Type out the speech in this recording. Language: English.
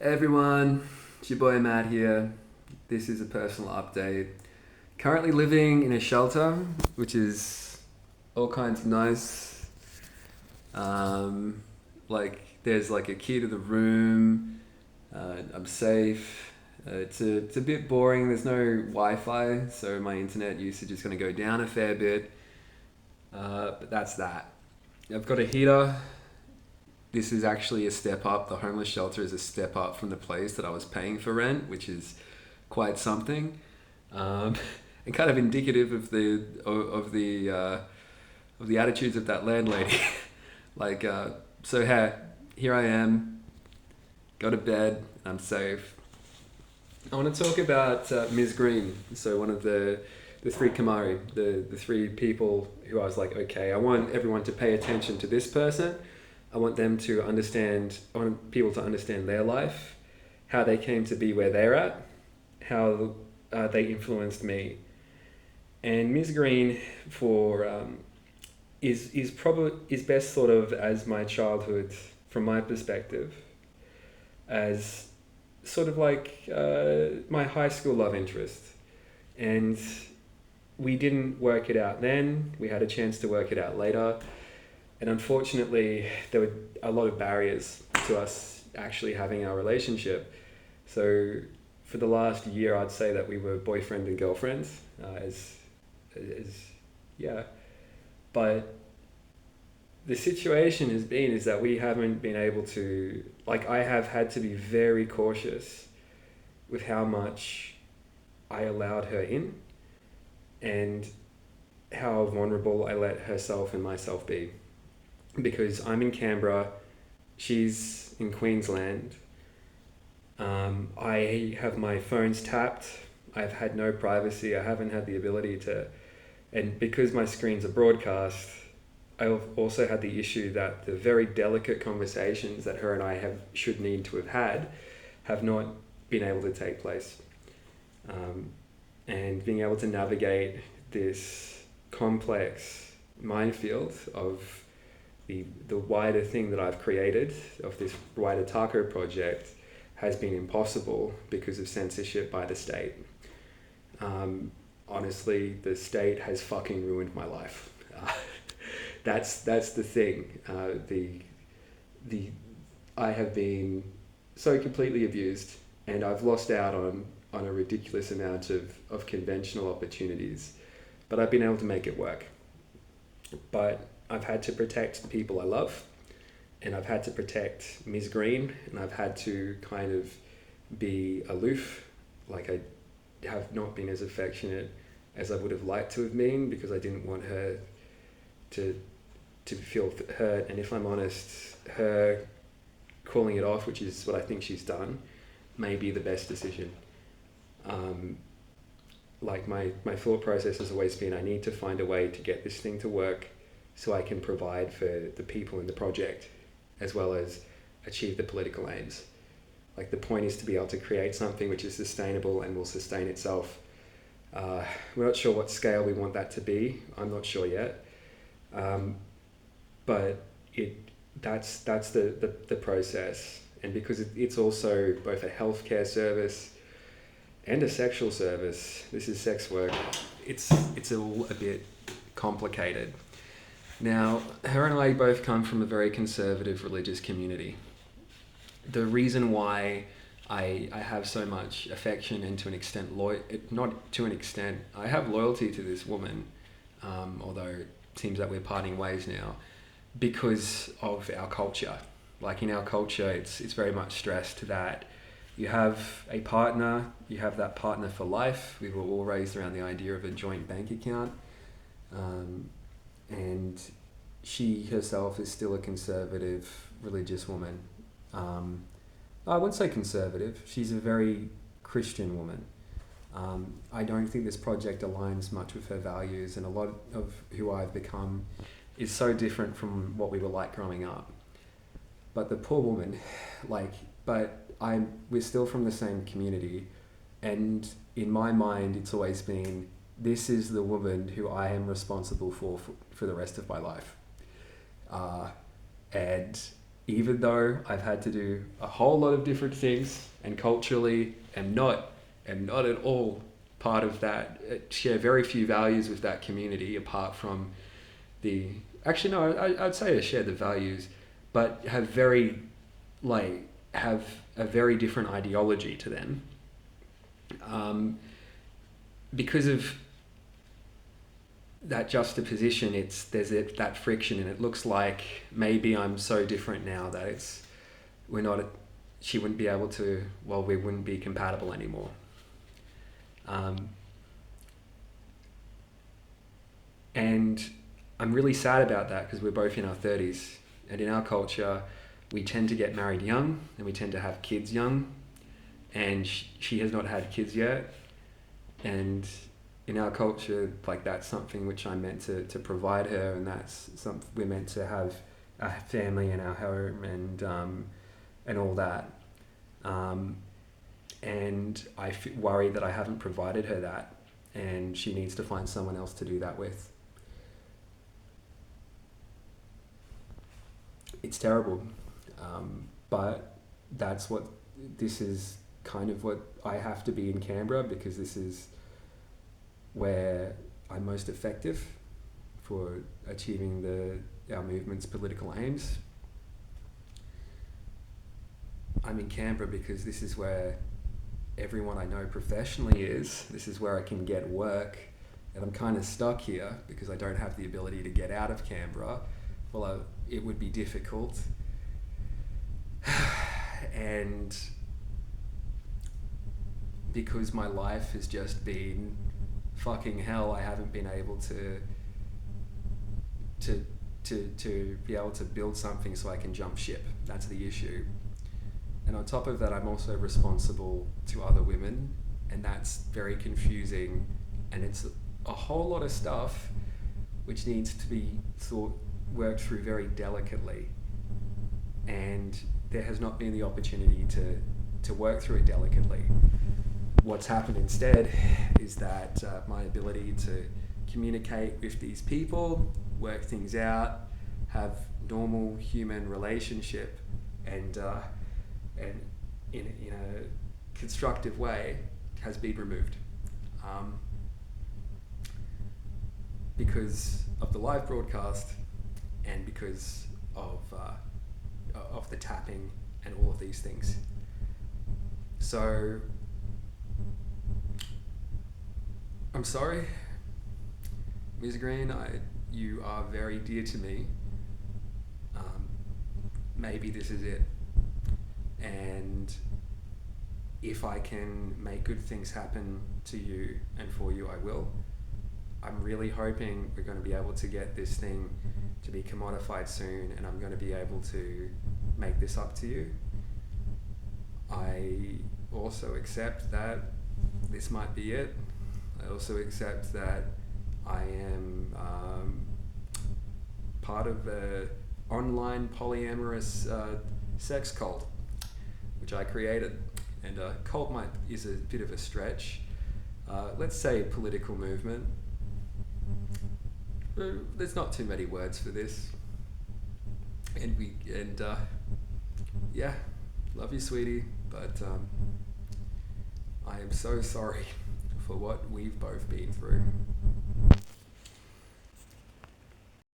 Hey everyone, it's your boy Matt here. This is a personal update. Currently living in a shelter, which is all kinds of nice. Um, there's like a key to the room. I'm safe. It's a bit boring. There's no Wi-Fi, so my internet usage is going to go down a fair bit. But that's that. I've got a heater. This is actually a step up. The homeless shelter is a step up from the place that I was paying for rent, which is quite something, um, and kind of indicative of the attitudes of that landlady. like, so hey, here I am, go to bed, I'm safe. I want to talk about Ms. Green. So one of the three Kamari, the three people who I was like, okay, I want everyone to pay attention to this person. I want them to understand, I want people to understand their life, how they came to be where they're at, how they influenced me. And Ms. Green is best thought of as my childhood, from my perspective, as sort of like my high school love interest. And we didn't work it out then, we had a chance to work it out later. And unfortunately, there were a lot of barriers to us actually having our relationship. So for the last year, I'd say that we were boyfriend and girlfriend, as yeah. But the situation has been is that we haven't been able to, like, I have had to be very cautious with how much I allowed her in and how vulnerable I let herself and myself be. Because I'm in Canberra, she's in Queensland. I have my phones tapped. I've had no privacy. I haven't had the ability to, and because my screens are broadcast, I've also had the issue that the very delicate conversations that her and I should need to have had have not been able to take place. And being able to navigate this complex minefield of the wider thing that I've created, of this wider taco project, has been impossible because of censorship by the state. Honestly, the state has fucking ruined my life. That's the thing. I have been so completely abused, and I've lost out on a ridiculous amount of conventional opportunities, but I've been able to make it work. But I've had to protect the people I love, and I've had to protect Ms. Green, and I've had to kind of be aloof. Like, I have not been as affectionate as I would have liked to have been, because I didn't want her to feel hurt. And if I'm honest, her calling it off, which is what I think she's done, may be the best decision. Like, my thought process has always been, I need to find a way to get this thing to work so I can provide for the people in the project, as well as achieve the political aims. Like, the point is to be able to create something which is sustainable and will sustain itself. We're not sure what scale we want that to be. I'm not sure yet. But that's the process. And because it's also both a healthcare service and a sexual service, this is sex work, it's all a bit complicated. Now, her and I both come from a very conservative religious community. The reason why I have so much affection and, to an extent, not to an extent, I have loyalty to this woman, although it seems that we're parting ways now, because of our culture. Like, in our culture, it's very much stressed that you have a partner, you have that partner for life. We were all raised around the idea of a joint bank account. And she herself is still a conservative religious woman. I wouldn't say conservative. She's a very Christian woman. I don't think this project aligns much with her values, and a lot of who I've become is so different from what we were like growing up. But the poor woman, we're still from the same community, and in my mind, it's always been, this is the woman who I am responsible for the rest of my life. And even though I've had to do a whole lot of different things and culturally am not at all part of that, share very few values with that community apart from the, actually no, I'd say I share the values, but have have a very different ideology to them. Because of that juxtaposition, there's that friction, and it looks like maybe I'm so different now that she wouldn't be able to, well, we wouldn't be compatible anymore. And I'm really sad about that because we're both in our 30s, and in our culture we tend to get married young and we tend to have kids young, and she has not had kids yet, and in our culture, like, that's something which I'm meant to provide her, and that's something we're meant to have a family in our home and all that. And I worry that I haven't provided her that, and she needs to find someone else to do that with. It's terrible, but this is kind of what I have to be in Canberra, because this is where I'm most effective for achieving our movement's political aims. I'm in Canberra because this is where everyone I know professionally is. This is where I can get work, and I'm kind of stuck here because I don't have the ability to get out of Canberra. Well, it would be difficult. And because my life has just been fucking hell, I haven't been able to be able to build something so I can jump ship. That's the issue. And on top of that, I'm also responsible to other women, and that's very confusing, and it's a whole lot of stuff which needs to be worked through very delicately, and there has not been the opportunity to work through it delicately. What's happened instead is that my ability to communicate with these people, work things out, have normal human relationship, and in a constructive way, has been removed, because of the live broadcast and because of the tapping and all of these things. So I'm sorry, Ms. Green, you are very dear to me. Maybe this is it. And if I can make good things happen to you and for you, I will. I'm really hoping we're going to be able to get this thing to be commodified soon, and I'm going to be able to make this up to you. I also accept that this might be it. I also accept that I am part of the online polyamorous sex cult, which I created. And cult is a bit of a stretch. Let's say political movement. There's not too many words for this. And yeah, love you, sweetie, but I am so sorry for what we've both been through.